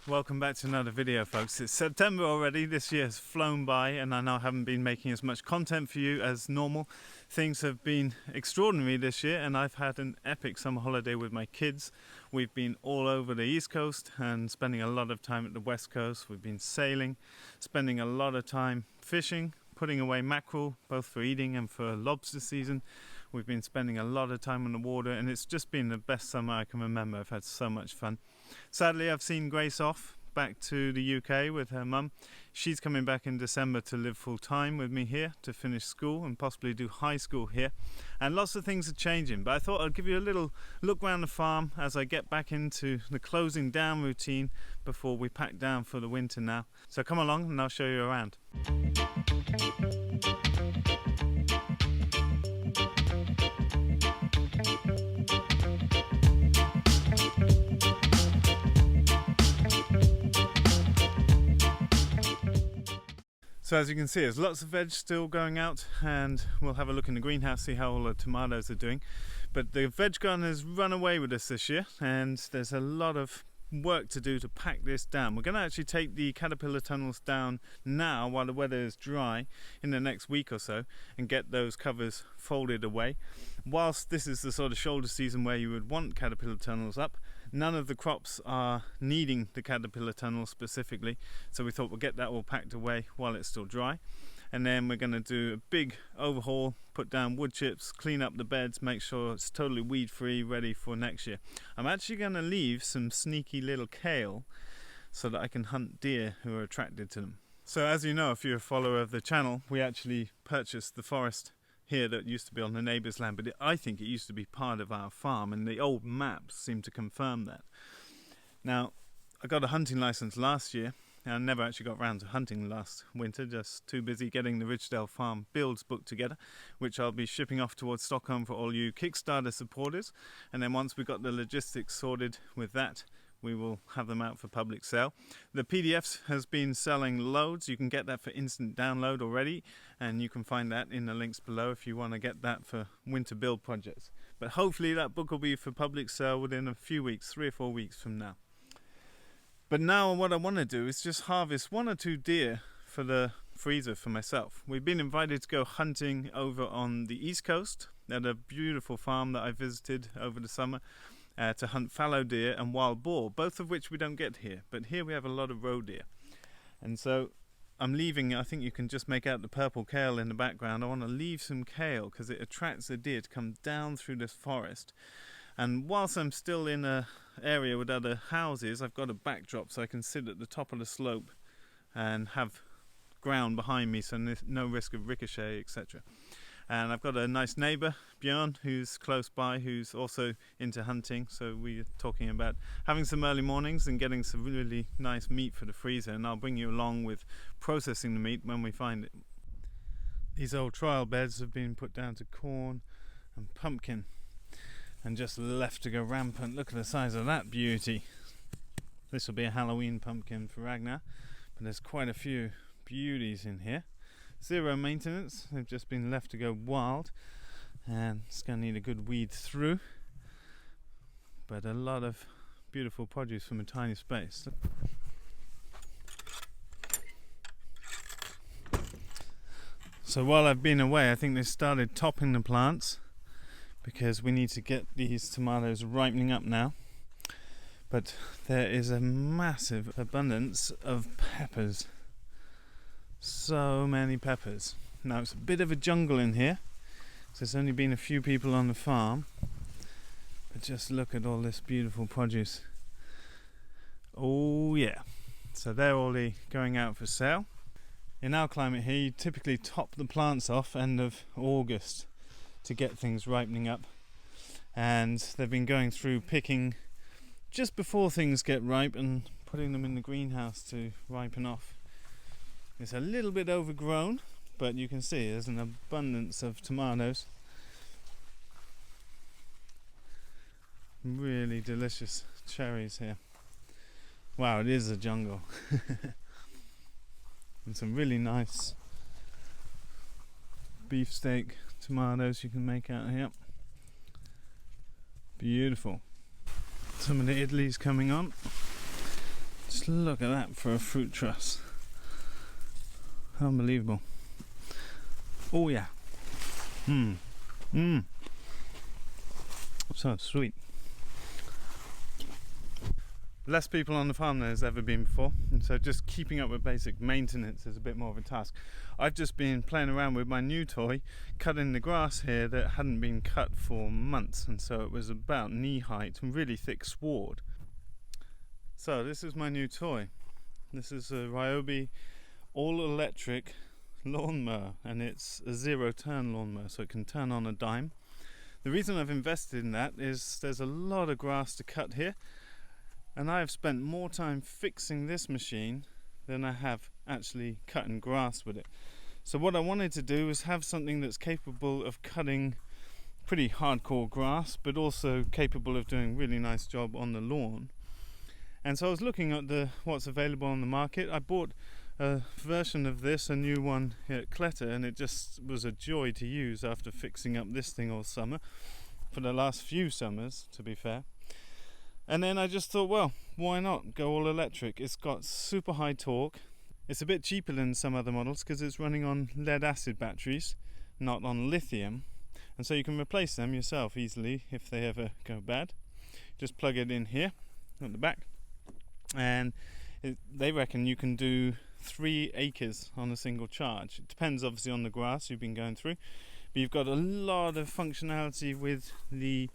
Welcome back to another video, folks. It's September already. This year has flown by and I now haven't been making as much content for you as normal. Things have been extraordinary this year and I've had an epic summer holiday with my kids. We've been all over the East Coast and spending a lot of time at the West Coast. We've been sailing, spending a lot of time fishing, putting away mackerel, both for eating and for lobster season. We've been spending a lot of time on the water and it's just been the best summer I can remember. I've had so much fun. Sadly, I've seen Grace off back to the UK with her mum. She's coming back in December to live full time with me here to finish school and possibly do high school here. And lots of things are changing, but I thought I'd give you a little look around the farm as I get back into the closing down routine before we pack down for the winter now. So come along and I'll show you around. So as you can see, there's lots of veg still going out and we'll have a look in the greenhouse, see how all the tomatoes are doing. But the veg garden has run away with us this year and there's a lot of work to do to pack this down. We're going to actually take the caterpillar tunnels down now while the weather is dry in the next week or so and get those covers folded away. Whilst this is the sort of shoulder season where you would want caterpillar tunnels up, none of the crops are needing the caterpillar tunnels specifically, so we thought we'll get that all packed away while it's still dry. And then we're going to do a big overhaul, put down wood chips, clean up the beds, make sure it's totally weed free, ready for next year. I'm actually going to leave some sneaky little kale so that I can hunt deer who are attracted to them. So as you know, if you're a follower of the channel, we actually purchased the forest here that used to be on the neighbour's land, but I think it used to be part of our farm and the old maps seem to confirm that. Now, I got a hunting license last year. I never actually got around to hunting last winter, just too busy getting the Ridgedale Farm Builds book together, which I'll be shipping off towards Stockholm for all you Kickstarter supporters. And then once we've got the logistics sorted with that, we will have them out for public sale. The PDFs has been selling loads. You can get that for instant download already, and you can find that in the links below if you want to get that for winter build projects. But hopefully that book will be for public sale within a few weeks, 3 or 4 weeks from now. But now what I want to do is just harvest 1 or 2 deer for the freezer for myself. We've been invited to go hunting over on the East Coast at a beautiful farm that I visited over the summer to hunt fallow deer and wild boar, both of which we don't get here. But here we have a lot of roe deer. And so I'm leaving, I think you can just make out the purple kale in the background. I want to leave some kale because it attracts the deer to come down through this forest. And whilst I'm still in an area with other houses, I've got a backdrop so I can sit at the top of the slope and have ground behind me, so no risk of ricochet, etc. And I've got a nice neighbour, Björn, who's close by, who's also into hunting. So we're talking about having some early mornings and getting some really nice meat for the freezer. And I'll bring you along with processing the meat when we find it. These old trial beds have been put down to corn and pumpkin and just left to go rampant. Look at the size of that beauty. This will be a Halloween pumpkin for Ragnar, but there's quite a few beauties in here. Zero maintenance, they've just been left to go wild, and it's going to need a good weed through, but a lot of beautiful produce from a tiny space. So while I've been away, I think they started topping the plants because we need to get these tomatoes ripening up now. But there is a massive abundance of peppers. So many peppers. Now it's a bit of a jungle in here, so there's only been a few people on the farm, but just look at all this beautiful produce. Oh yeah, so they're already going out for sale. In our climate here, you typically top the plants off end of August to get things ripening up, and they've been going through picking just before things get ripe and putting them in the greenhouse to ripen off. It's a little bit overgrown, but you can see there's an abundance of tomatoes. Really delicious cherries here. Wow, it is a jungle. And some really nice beefsteak tomatoes you can make out here. Beautiful. Some of the Italy's coming on. Just Just look at that for a fruit truss. Unbelievable. Oh yeah. So sweet. Less people on the farm than there's ever been before, and so just keeping up with basic maintenance is a bit more of a task. I've just been playing around with my new toy, cutting the grass here that hadn't been cut for months, and so it was about knee height and really thick sward. So this is my new toy. This is a Ryobi all-electric lawnmower, and it's a zero-turn lawnmower, so it can turn on a dime. The reason I've invested in that is there's a lot of grass to cut here, and I have spent more time fixing this machine than I have actually cutting grass with it. So what I wanted to do was have something that's capable of cutting pretty hardcore grass, but also capable of doing a really nice job on the lawn. And so I was looking at what's available on the market. I bought a version of this, a new one here at Kletter, and it just was a joy to use after fixing up this thing all summer, for the last few summers to be fair. And then I just thought, well, why not go all electric? It's got super high torque. It's a bit cheaper than some other models because it's running on lead acid batteries, not on lithium. And so you can replace them yourself easily if they ever go bad. Just plug it in here at the back. And they reckon you can do 3 acres on a single charge. It depends obviously on the grass you've been going through. But you've got a lot of functionality with the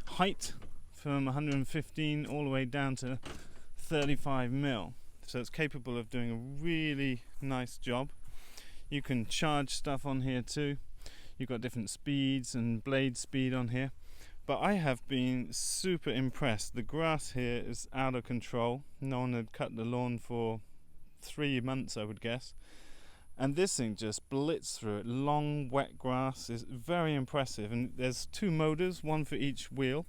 height from 115 all the way down to 35 mil, so it's capable of doing a really nice job. You can charge stuff on here too. You've got different speeds and blade speed on here, but I have been super impressed. The grass here is out of control. No one had cut the lawn for 3 months, I would guess, and this thing just blitzed through it. Long wet grass is very impressive, and there's 2 motors, one for each wheel,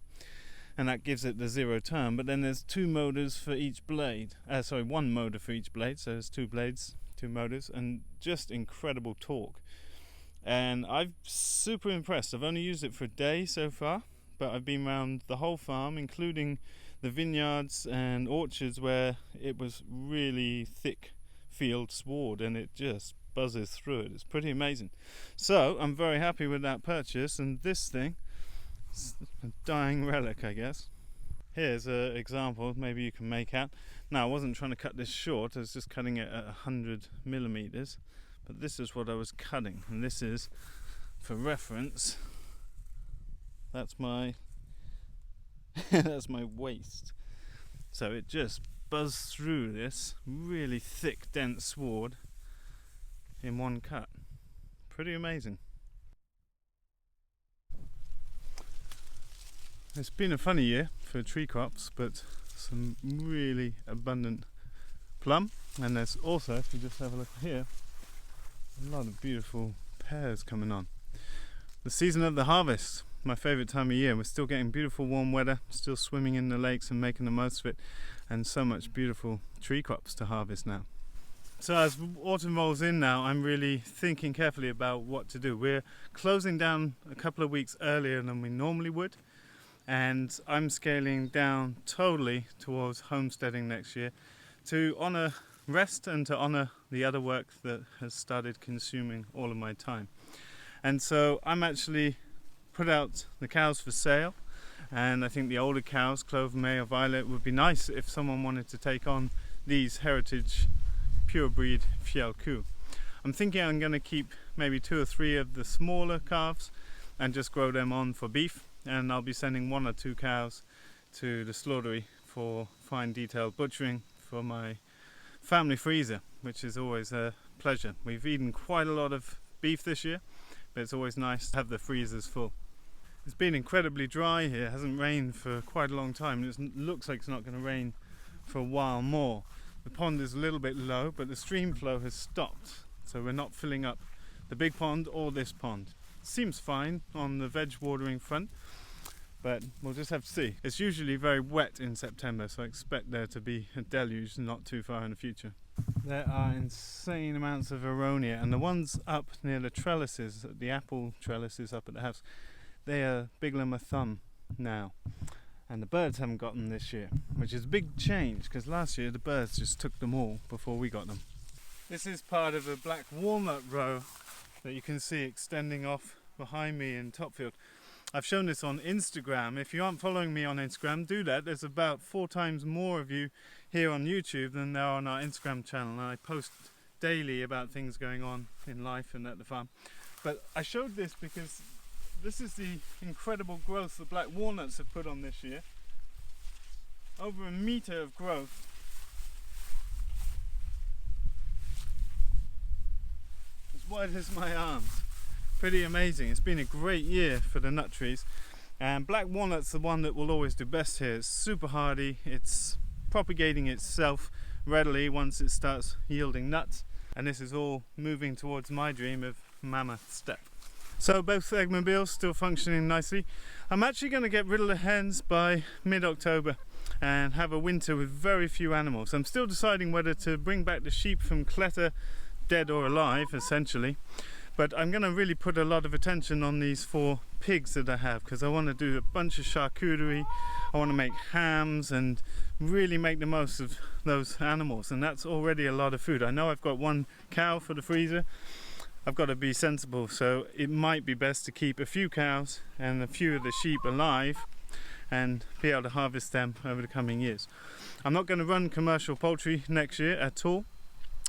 and that gives it the zero turn, but then there's 2 motors for each blade. One motor for each blade, so there's 2 blades, 2 motors, and just incredible torque. And I'm super impressed. I've only used it for a day so far, but I've been around the whole farm, including the vineyards and orchards where it was really thick field sward, and it just buzzes through it. It's pretty amazing. So I'm very happy with that purchase, and this thing, a dying relic, I guess. Here's an example maybe you can make out. Now, I wasn't trying to cut this short, I was just cutting it at 100 millimeters, but this is what I was cutting, and this is, for reference, that's my that's my waist. So it just buzzed through this really thick, dense sward in one cut. Pretty amazing. It's been a funny year for tree crops, but some really abundant plum, and there's also, if you just have a look here, a lot of beautiful pears coming on. The season of the harvest, my favourite time of year. We're still getting beautiful warm weather, still swimming in the lakes and making the most of it, and so much beautiful tree crops to harvest now. So as autumn rolls in now, I'm really thinking carefully about what to do. We're closing down a couple of weeks earlier than we normally would, and I'm scaling down totally towards homesteading next year to honour rest and to honour the other work that has started consuming all of my time. And so I'm actually put out the cows for sale, and I think the older cows, Clover, May or Violet, would be nice if someone wanted to take on these heritage pure breed Fielku. I'm thinking I'm going to keep maybe 2 or 3 of the smaller calves and just grow them on for beef, and I'll be sending 1 or 2 cows to the slaughtery for fine detailed butchering for my family freezer, which is always a pleasure. We've eaten quite a lot of beef this year, but it's always nice to have the freezers full. It's been incredibly dry here. It hasn't rained for quite a long time, and it looks like it's not going to rain for a while more. The pond is a little bit low, but the stream flow has stopped, so we're not filling up the big pond or this pond. Seems fine on the veg watering front, but we'll just have to see. It's usually very wet in September, so I expect there to be a deluge not too far in the future. There are insane amounts of aronia, and the ones up near the trellises, the apple trellises up at the house, they are bigger than my thumb now. and the birds haven't got them this year, which is a big change because last year the birds just took them all before we got them. This is part of a black walnut row that you can see extending off behind me in Topfield. I've shown this on Instagram. If you aren't following me on Instagram, do that. There's about 4 times more of you here on YouTube than there are on our Instagram channel, and I post daily about things going on in life and at the farm. But I showed this because this is the incredible growth the black walnuts have put on this year. Over 1 meter of growth. As wide as my arms. Pretty amazing. It's been a great year for the nut trees, and black walnut's the one that will always do best here. It's super hardy, it's propagating itself readily once it starts yielding nuts, and this is all moving towards my dream of mammoth step. So both eggmobiles still functioning nicely. I'm actually going to get rid of the hens by mid-October and have a winter with very few animals. I'm still deciding whether to bring back the sheep from Cleta, dead or alive essentially. But I'm going to really put a lot of attention on these 4 pigs that I have, because I want to do a bunch of charcuterie, I want to make hams and really make the most of those animals, and that's already a lot of food. I know I've got 1 cow for the freezer. I've got to be sensible, so it might be best to keep a few cows and a few of the sheep alive and be able to harvest them over the coming years. I'm not going to run commercial poultry next year at all.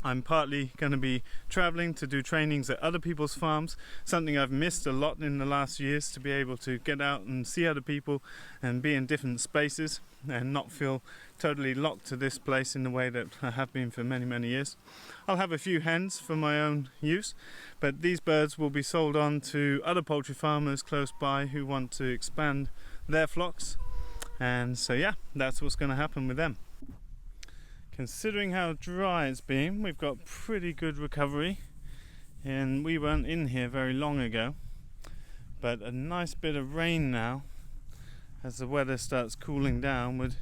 I'm partly going to be traveling to do trainings at other people's farms, something I've missed a lot in the last years, to be able to get out and see other people and be in different spaces and not feel totally locked to this place in the way that I have been for many years. I'll have a few hens for my own use, but these birds will be sold on to other poultry farmers close by who want to expand their flocks, and so yeah, that's what's going to happen with them. Considering how dry it's been, we've got pretty good recovery, and we weren't in here very long ago, but a nice bit of rain now as the weather starts cooling down would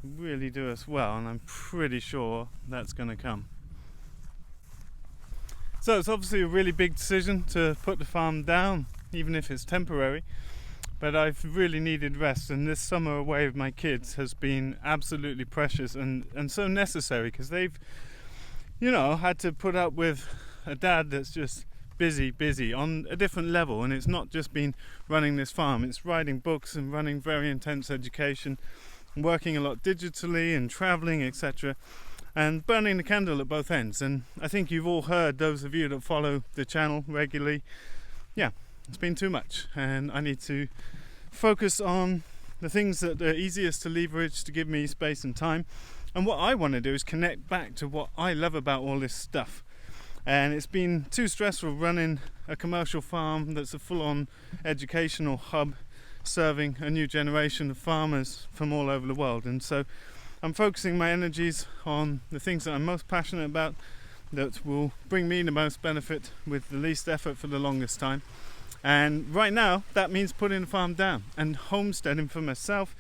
really do us well, and I'm pretty sure that's going to come. So it's obviously a really big decision to put the farm down, even if it's temporary. But I've really needed rest, and this summer away with my kids has been absolutely precious and so necessary, because they've, had to put up with a dad that's just busy on a different level. And it's not just been running this farm, it's writing books and running very intense education, working a lot digitally and traveling, etc., and burning the candle at both ends. And I think you've all heard, those of you that follow the channel regularly, it's been too much, and I need to focus on the things that are easiest to leverage to give me space and time. And what I want to do is connect back to what I love about all this stuff. And it's been too stressful running a commercial farm that's a full-on educational hub, serving a new generation of farmers from all over the world. And so I'm focusing my energies on the things that I'm most passionate about, that will bring me the most benefit with the least effort for the longest time. And right now that means putting the farm down and homesteading for myself,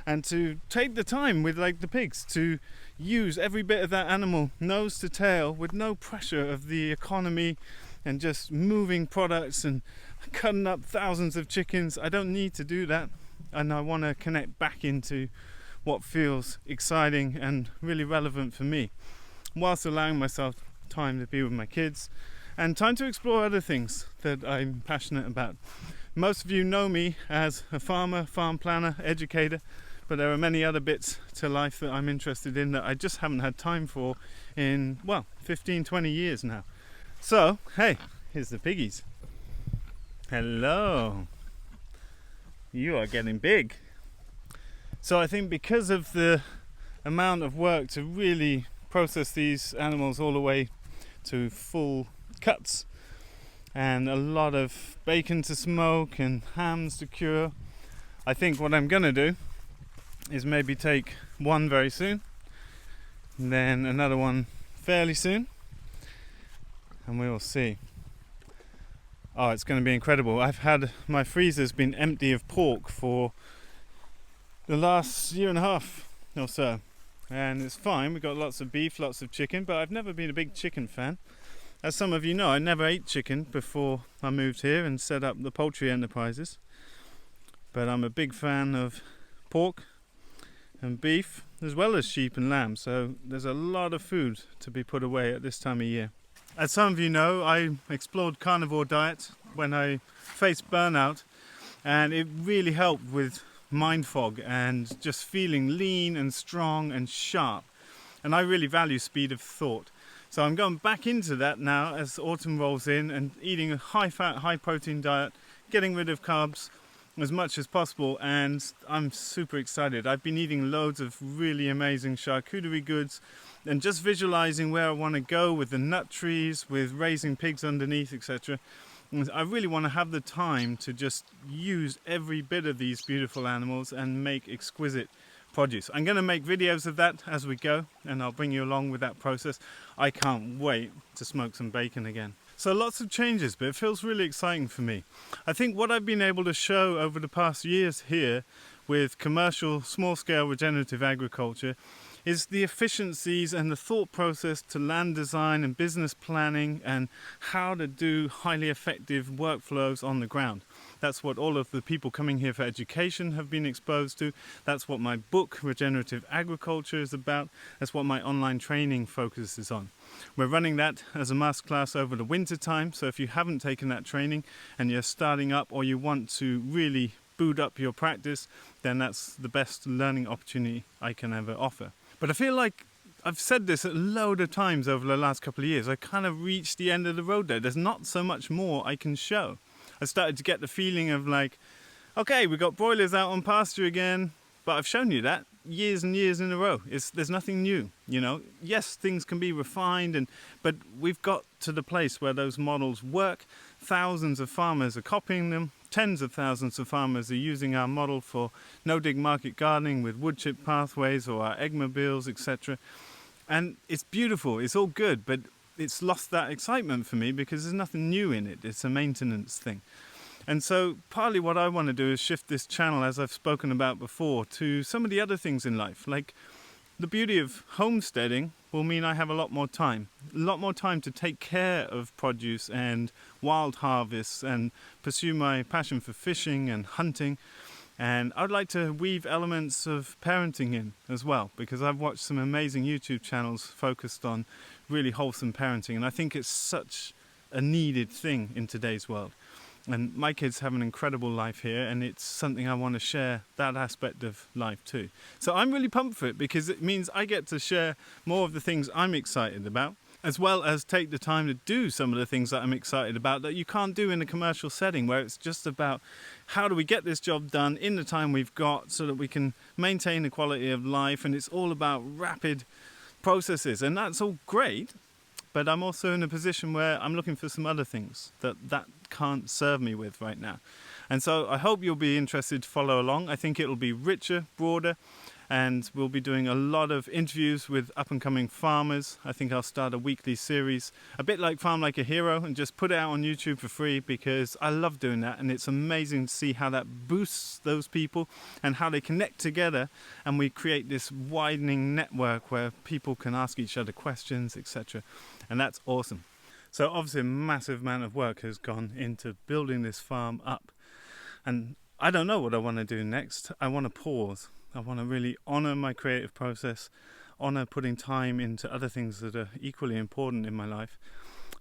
and to take the time with the pigs to use every bit of that animal nose to tail with no pressure of the economy and just moving products and cutting up thousands of chickens. I don't need to do that, and I want to connect back into what feels exciting and really relevant for me, whilst allowing myself time to be with my kids and time to explore other things that I'm passionate about. Most of you know me as a farmer, farm planner, educator, but there are many other bits to life that I'm interested in that I just haven't had time for in, 15-20 years now. So, hey, here's the piggies. Hello. You are getting big. So I think because of the amount of work to really process these animals all the way to full cuts, and a lot of bacon to smoke and hams to cure, I think what I'm gonna do is maybe take one very soon, and then another one fairly soon, and we will see. Oh, it's going to be incredible. My freezer's been empty of pork for the last year and a half or so, and it's fine. We've got lots of beef, lots of chicken, but I've never been a big chicken fan. As some of you know, I never ate chicken before I moved here and set up the poultry enterprises, but I'm a big fan of pork and beef, as well as sheep and lamb. So there's a lot of food to be put away at this time of year. As some of you know, I explored carnivore diet when I faced burnout, and it really helped with mind fog and just feeling lean and strong and sharp. And I really value speed of thought. So I'm going back into that now as autumn rolls in, and eating a high fat, high protein diet, getting rid of carbs as much as possible, and I'm super excited. I've been eating loads of really amazing charcuterie goods and just visualizing where I want to go with the nut trees, with raising pigs underneath, etc. I really want to have the time to just use every bit of these beautiful animals and make exquisite produce. I'm going to make videos of that as we go, and I'll bring you along with that process. I can't wait to smoke some bacon again. So lots of changes, but it feels really exciting for me. I think what I've been able to show over the past years here with commercial, small-scale regenerative agriculture is the efficiencies and the thought process to land design and business planning and how to do highly effective workflows on the ground. That's what all of the people coming here for education have been exposed to. That's what my book, Regenerative Agriculture, is about. That's what my online training focuses on. We're running that as a masterclass over the winter time, so if you haven't taken that training and you're starting up, or you want to really boot up your practice, then that's the best learning opportunity I can ever offer. But I feel like I've said this a load of times over the last couple of years. I kind of reached the end of the road there. There's not so much more I can show. I started to get the feeling of like, okay, we've got broilers out on pasture again, but I've shown you that years and years in a row. There's nothing new, you know. Yes, things can be refined, but we've got to the place where those models work. Thousands of farmers are copying them. Tens of thousands of farmers are using our model for no-dig market gardening with wood chip pathways or our eggmobiles, etc. And it's beautiful, it's all good, but it's lost that excitement for me because there's nothing new in it. It's a maintenance thing. And so partly what I want to do is shift this channel, as I've spoken about before, to some of the other things in life. Like the beauty of homesteading will mean I have a lot more time to take care of produce and wild harvests and pursue my passion for fishing and hunting. And I'd like to weave elements of parenting in as well, because I've watched some amazing YouTube channels focused on really wholesome parenting, and I think it's such a needed thing in today's world. And my kids have an incredible life here, and it's something I want to share, that aspect of life too. So I'm really pumped for it, because it means I get to share more of the things I'm excited about, as well as take the time to do some of the things that I'm excited about that you can't do in a commercial setting, where it's just about how do we get this job done in the time we've got so that we can maintain the quality of life, and it's all about rapid processes, and that's all great. But I'm also in a position where I'm looking for some other things that can't serve me with right now. And so I hope you'll be interested to follow along. I think it'll be richer, broader, and we'll be doing a lot of interviews with up-and-coming farmers. I think I'll start a weekly series, a bit like Farm Like a Hero, and just put it out on YouTube for free, because I love doing that, and it's amazing to see how that boosts those people and how they connect together, and we create this widening network where people can ask each other questions, etc. And that's awesome. So obviously a massive amount of work has gone into building this farm up, and I don't know what I want to do next. I want to pause. I want to really honour my creative process, honour putting time into other things that are equally important in my life.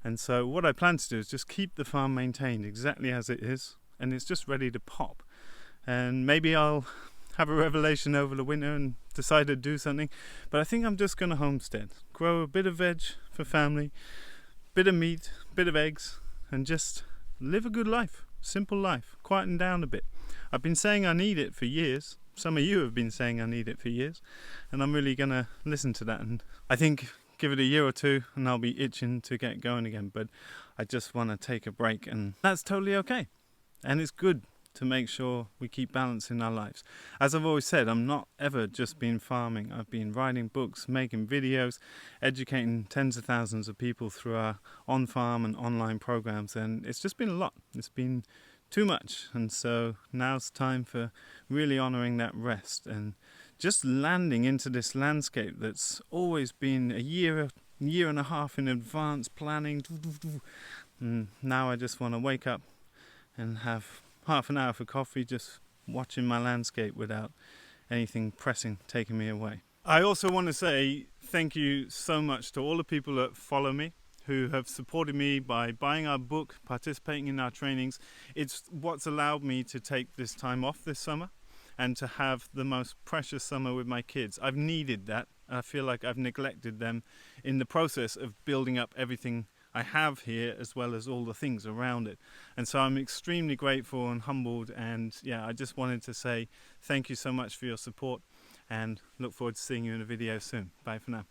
And so what I plan to do is just keep the farm maintained exactly as it is, and it's just ready to pop. And maybe I'll have a revelation over the winter and decide to do something, but I think I'm just going to homestead, grow a bit of veg for family, bit of meat, bit of eggs, and just live a good life, simple life, quieten down a bit. I've been saying I need it for years. Some of you have been saying I need it for years, and I'm really going to listen to that. And I think give it a year or two and I'll be itching to get going again, but I just want to take a break, and that's totally okay. And it's good to make sure we keep balance in our lives. As I've always said, I'm not ever just been farming. I've been writing books, making videos, educating tens of thousands of people through our on-farm and online programs, and it's just been a lot. It's been too much, and so now's time for really honouring that rest and just landing into this landscape that's always been a year and a half in advance planning. And now I just want to wake up and have half an hour for coffee, just watching my landscape without anything pressing taking me away. I also want to say thank you so much to all the people that follow me, who have supported me by buying our book, participating in our trainings. It's what's allowed me to take this time off this summer and to have the most precious summer with my kids. I've needed that. I feel like I've neglected them in the process of building up everything I have here, as well as all the things around it. And so I'm extremely grateful and humbled, and yeah, I just wanted to say thank you so much for your support, and look forward to seeing you in a video soon. Bye for now.